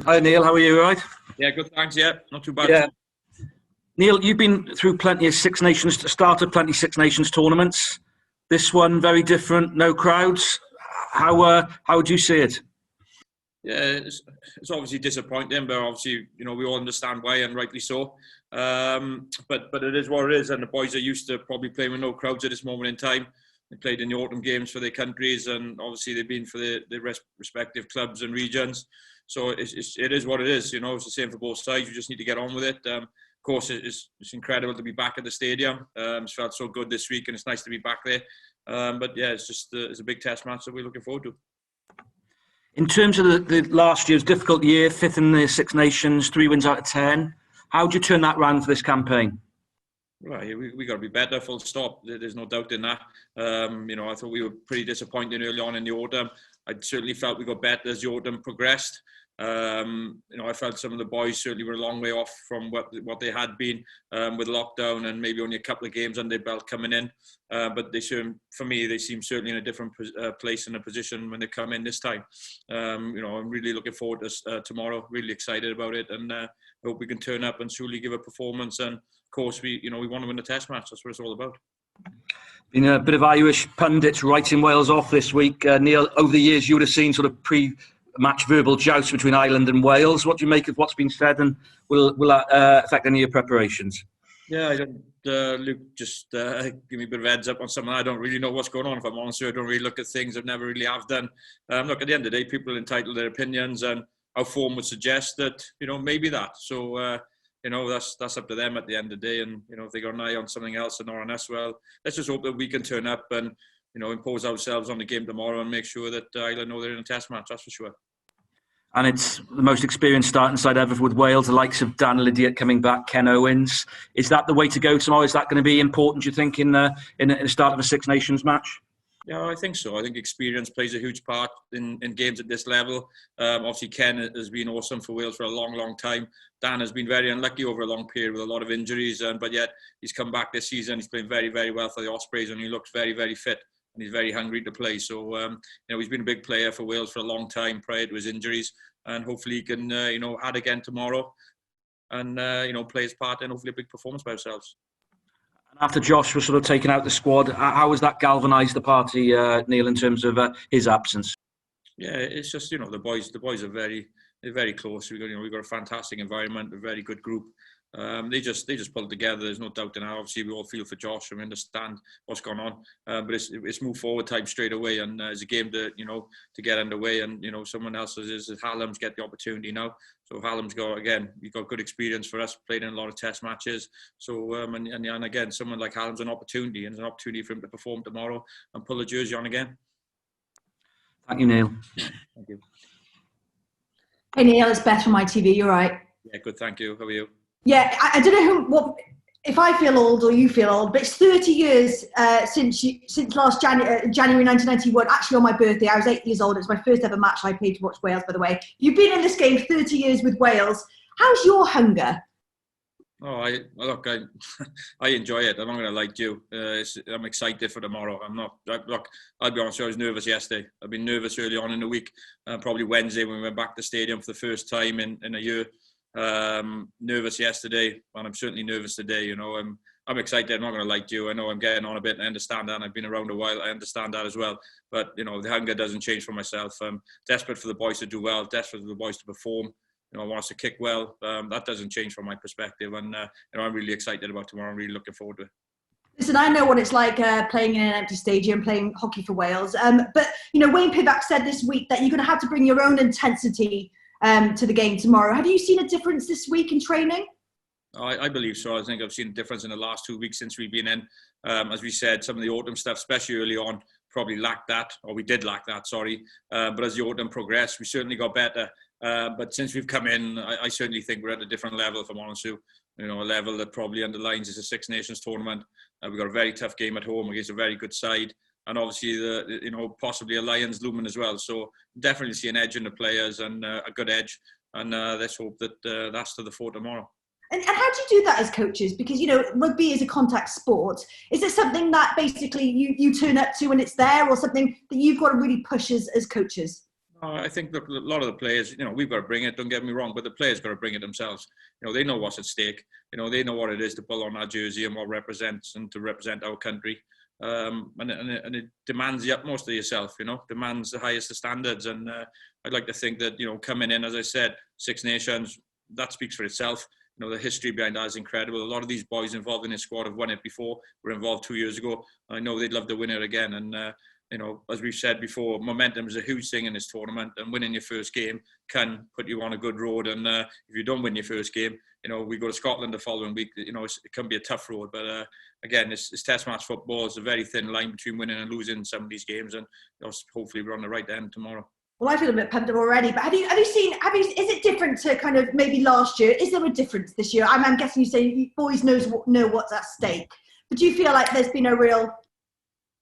Hi Neil, how are you? All right? Yeah, good. Thanks. Yeah, not too bad. Yeah. Neil, you've been through plenty of Six Nations, started plenty of Six Nations tournaments. This one very different, no crowds. How would you see it? Yeah, it's obviously disappointing, but obviously we all understand why, and rightly so. But it is what it is, and the boys are used to probably playing with no crowds at this moment in time. They played in the autumn games for their countries, and obviously they've been for their respective clubs and regions. So it is what it is. It's the same for both sides. We just need to get on with it. Of course, it's incredible to be back at the stadium. It's felt so good this week, and it's nice to be back there. But yeah, it's a big test match that we're looking forward to. In terms of the last year's difficult year, fifth in the Six Nations, 3 wins out of 10, how would you turn that round for this campaign? Right, we got to be better, full stop. There's no doubt in that. I thought we were pretty disappointing early on in the autumn. I certainly felt we got better as the autumn progressed. I felt some of the boys certainly were a long way off from what they had been with lockdown and maybe only a couple of games under their belt coming in. But for me, they seem certainly in a different place and a position when they come in this time. I'm really looking forward to tomorrow. Really excited about it, and I hope we can turn up and truly give a performance. And of course, we want to win the Test match. That's what it's all about. Been a bit of Irish pundits writing Wales off this week. Neil, over the years, you would have seen sort of pre-match verbal jousts between Ireland and Wales. What do you make of what's been said, and will that affect any of your preparations? Yeah, Luke just give me a bit of heads up on something. I don't really know what's going on. If I'm honest, I don't really look at things. I've never really have done. Look, at the end of the day, people are entitled to their opinions, and our form would suggest that maybe that. So that's up to them at the end of the day. And if they got an eye on something else and not on us, well, let's just hope that we can turn up and impose ourselves on the game tomorrow and make sure that Ireland know they're in a Test match. That's for sure. And it's the most experienced starting side ever with Wales, the likes of Dan Lydiate coming back, Ken Owens. Is that the way to go tomorrow? Is that going to be important, do you think, in the start of a Six Nations match? Yeah, I think so. I think experience plays a huge part in games at this level. Obviously, Ken has been awesome for Wales for a long, long time. Dan has been very unlucky over a long period with a lot of injuries, but yet he's come back this season. He's playing very, very well for the Ospreys, and he looks very, very fit. And he's very hungry to play. So, he's been a big player for Wales for a long time prior to his injuries. And hopefully he can, add again tomorrow and, play his part and hopefully a big performance by ourselves. After Josh was sort of taken out the squad, how has that galvanised the party, Neil, in terms of his absence? Yeah, it's just, the boys are very close. We've got a fantastic environment, a very good group. They just pulled together. There's no doubt in that. Obviously, we all feel for Josh and we understand what's gone on. But it's move forward time straight away, and it's a game to get underway. And someone else is Hallam's get the opportunity now. So Hallam's you've got good experience for us, played in a lot of Test matches. So and again, someone like Hallam's an opportunity, and it's an opportunity for him to perform tomorrow and pull the jersey on again. Thank you, Neil. Thank you. Hey Neil, it's Beth from ITV. You're right. Yeah, good. Thank you. How are you? Yeah, I don't know if I feel old or you feel old, but it's 30 years since last January 1991. Actually, on my birthday, I was 8 years old. It was my first ever match I played to watch Wales, by the way. You've been in this game 30 years with Wales. How's your hunger? Oh, I enjoy it. I'm not going to lie to you. I'm excited for tomorrow. I'm not. Look, I'll be honest with you, I was nervous yesterday. I've been nervous early on in the week. Probably Wednesday when we went back to the stadium for the first time in a year. Nervous yesterday, and I'm certainly nervous today. I'm excited. I'm not going to lie to you. I know I'm getting on a bit. I understand that. And I've been around a while. I understand that as well. But the hunger doesn't change for myself. I'm desperate for the boys to do well. Desperate for the boys to perform. I want us to kick well. That doesn't change from my perspective. And I'm really excited about tomorrow. I'm really looking forward to it. Listen, I know what it's like playing in an empty stadium, playing hockey for Wales. But Wayne Pivac said this week that you're going to have to bring your own intensity to the game tomorrow. Have you seen a difference this week in training? I believe so. I think I've seen a difference in the last 2 weeks since we've been in. As we said, some of the autumn stuff, especially early on, probably lacked that, or we did lack that, sorry. But as the autumn progressed, we certainly got better. But since we've come in, I certainly think we're at a different level, if I'm honest with you. A level that probably underlines it's a Six Nations tournament. We've got a very tough game at home against a very good side. And obviously, possibly a Lions looming as well. So definitely see an edge in the players and a good edge. And let's hope that that's to the fore tomorrow. And how do you do that as coaches? Because, rugby is a contact sport. Is it something that basically you turn up to when it's there, or something that you've got to really push as coaches? I think, look, a lot of the players, we've got to bring it, don't get me wrong, but the players got to bring it themselves. They know what's at stake. They know what it is to pull on our jersey and what represents and to represent our country. And it demands the utmost of yourself, demands the highest of standards. And I'd like to think that, coming in, as I said, Six Nations, that speaks for itself. The history behind that is incredible. A lot of these boys involved in this squad have won it before, were involved 2 years ago. I know they'd love to win it again. And, as we've said before, momentum is a huge thing in this tournament, and winning your first game can put you on a good road. And if you don't win your first game, we go to Scotland the following week. It can be a tough road. But again, it's test match football. It's a very thin line between winning and losing some of these games. And hopefully we're on the right end tomorrow. Well, I feel a bit pumped up already. But have you seen? Is it different to kind of maybe last year? Is there a difference this year? I'm guessing you say you boys know what's at stake. But do you feel like there's been a real?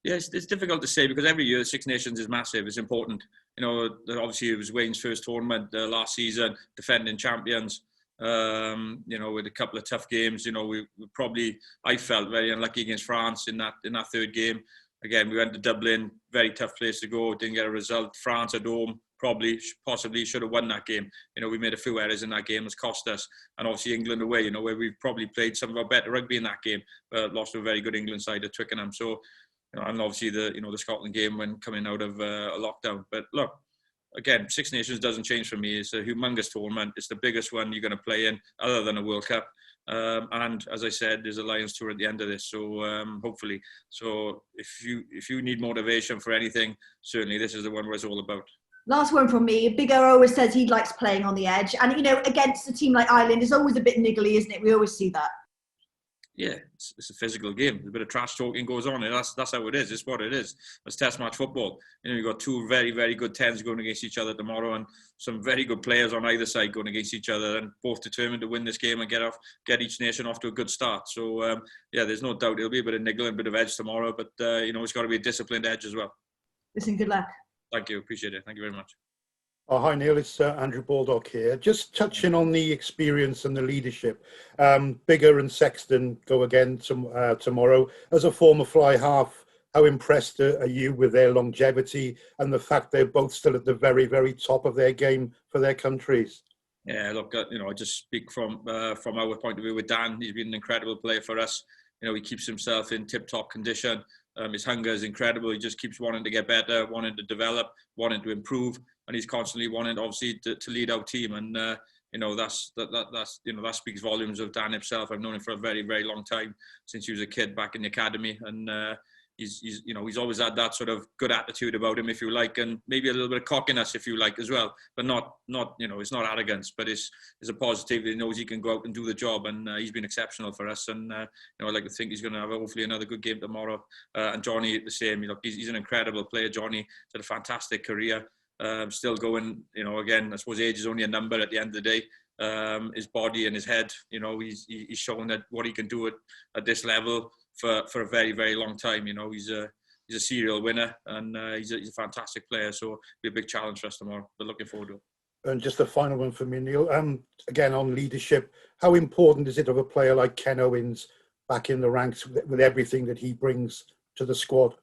Yeah, it's difficult to say because every year Six Nations is massive. It's important. Obviously it was Wayne's first tournament last season, defending champions. With a couple of tough games. We probably, I felt very unlucky against France in that third game. Again, we went to Dublin, very tough place to go, didn't get a result. France at home, possibly should have won that game. We made a few errors in that game, it's cost us. And obviously England away, where we've probably played some of our better rugby in that game, but lost to a very good England side at Twickenham. So, and obviously the Scotland game when coming out of a lockdown. But look, again, Six Nations doesn't change for me. It's a humongous tournament. It's the biggest one you're going to play in, other than a World Cup. And as I said, there's a Lions tour at the end of this. So hopefully, if you need motivation for anything, certainly this is the one where it's all about. Last one from me. Big O always says he likes playing on the edge, and against a team like Ireland, it's always a bit niggly, isn't it? We always see that. Yeah, it's a physical game. A bit of trash talking goes on, and that's how it is. It's what it is. It's test match football. You've got two very, very good tens going against each other tomorrow, and some very good players on either side going against each other, and both determined to win this game and get each nation off to a good start. So there's no doubt it'll be a bit of niggle and a bit of edge tomorrow, but it's got to be a disciplined edge as well. Listen, good luck. Thank you. Appreciate it. Thank you very much. Oh, hi, Neil. It's Andrew Baldock here. Just touching on the experience and the leadership. Bigger and Sexton go again tomorrow. As a former fly half, how impressed are you with their longevity and the fact they're both still at the very, very top of their game for their countries? Yeah, look, I just speak from our point of view with Dan. He's been an incredible player for us. He keeps himself in tip-top condition. His hunger is incredible. He just keeps wanting to get better, wanting to develop, wanting to improve, and he's constantly wanting, obviously, to lead our team. And that speaks volumes of Dan himself. I've known him for a very, very long time, since he was a kid back in the academy, and he's always had that sort of good attitude about him, if you like, and maybe a little bit of cockiness, if you like, as well. But not it's not arrogance, but it's a positive. He knows he can go out and do the job, and he's been exceptional for us. And I'd like to think he's going to have hopefully another good game tomorrow. And Johnny, the same. He's an incredible player. Johnny had a fantastic career. Still going. Again, I suppose age is only a number at the end of the day. His body and his head. He's shown that what he can do at this level for a very, very long time. He's a serial winner, and he's a fantastic player. So it'll be a big challenge for us tomorrow. But looking forward to it. And just a final one for me, Neil. Again, on leadership, how important is it of a player like Ken Owens back in the ranks with everything that he brings to the squad?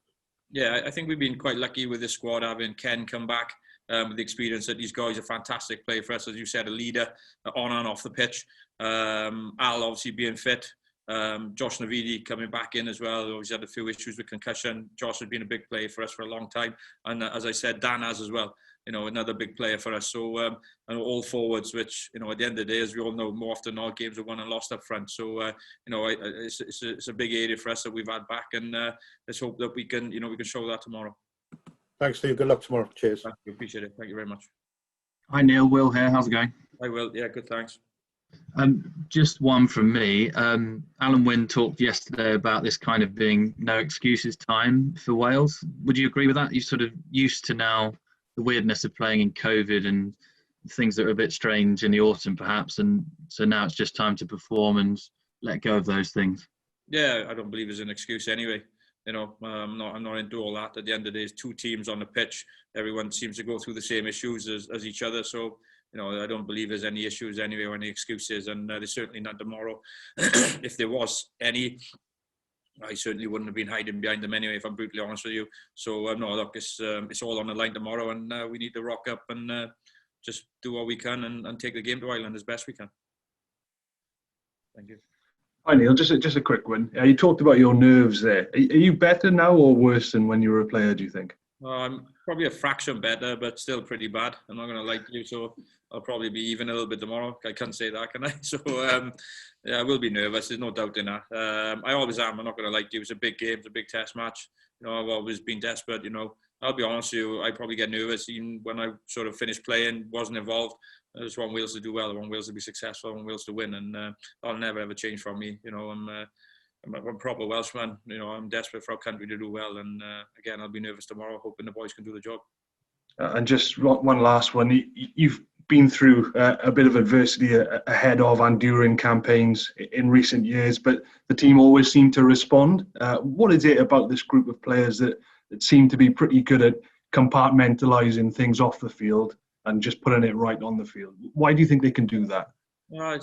Yeah, I think we've been quite lucky with this squad having Ken come back. With the experience that these guys are fantastic player for us, as you said, a leader on and off the pitch. Al obviously being fit. Josh Navidi coming back in as well. He's had a few issues with concussion. Josh has been a big player for us for a long time, and as I said, Dan has as well. Another big player for us. So and all forwards, which at the end of the day, as we all know, more often than not, games are won and lost up front. So it's a big area for us that we've had back, and let's hope that we can show that tomorrow. Thanks, Steve. Good luck tomorrow. Cheers. Thank you. Appreciate it. Thank you very much. Hi, Neil. Will here. How's it going? Hi, Will. Yeah, good. Thanks. Just one from me. Alan Wynne talked yesterday about this kind of being no excuses time for Wales. Would you agree with that? You're sort of used to now the weirdness of playing in COVID and things that are a bit strange in the autumn, perhaps, and so now it's just time to perform and let go of those things. Yeah, I don't believe it's an excuse anyway. I'm not into all that. At the end of the day, it's two teams on the pitch. Everyone seems to go through the same issues as each other. So, I don't believe there's any issues anyway or any excuses. And there's certainly not tomorrow. If there was any, I certainly wouldn't have been hiding behind them anyway, if I'm brutally honest with you. So no, look, it's all on the line tomorrow, and we need to rock up and just do what we can and take the game to Ireland as best we can. Thank you. Hi Neil, just a quick one. You talked about your nerves there. Are you better now or worse than when you were a player, do you think? I'm probably a fraction better, but still pretty bad. I'm not going to lie to you, so I'll probably be even a little bit tomorrow. I can't say that, can I? So, yeah, I will be nervous. There's no doubt in that. I always am. I'm not going to lie to you. It's a big game. It's a big test match. You know, I've always been desperate. You know, I'll be honest with you. I probably get nervous even when I sort of finished playing, wasn't involved. I just want Wales to do well. I want Wales to be successful. I want Wales to win, and that'll never ever change from me. You know, I'm a proper Welshman. You know, I'm desperate for our country to do well, and again, I'll be nervous tomorrow, hoping the boys can do the job. And just one last one. You've been through a bit of adversity ahead of and during campaigns in recent years, but the team always seemed to respond. What is it about this group of players that seem to be pretty good at compartmentalising things off the field and just putting it right on the field? Why do you think they can do that? Well,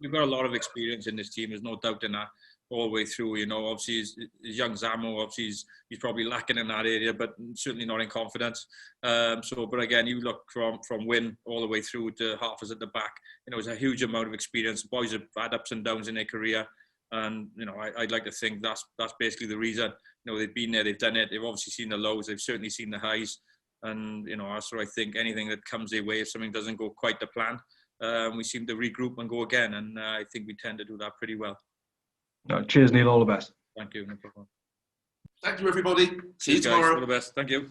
we've got a lot of experience in this team. There's no doubt in that all the way through. You know, obviously, he's young Zamo. Obviously, he's probably lacking in that area, but certainly not in confidence. But again, you look from Win all the way through to Halfers at the back. You know, it's a huge amount of experience. The boys have had ups and downs in their career, and you know, I'd like to think that's basically the reason. You know, they've been there, they've done it. They've obviously seen the lows. They've certainly seen the highs, and you know, so I think anything that comes their way, if something doesn't go quite to plan, we seem to regroup and go again, and I think we tend to do that pretty well. No, cheers, Neil. All the best. Thank you. No problem. Thank you, everybody. See you tomorrow. All the best. Thank you.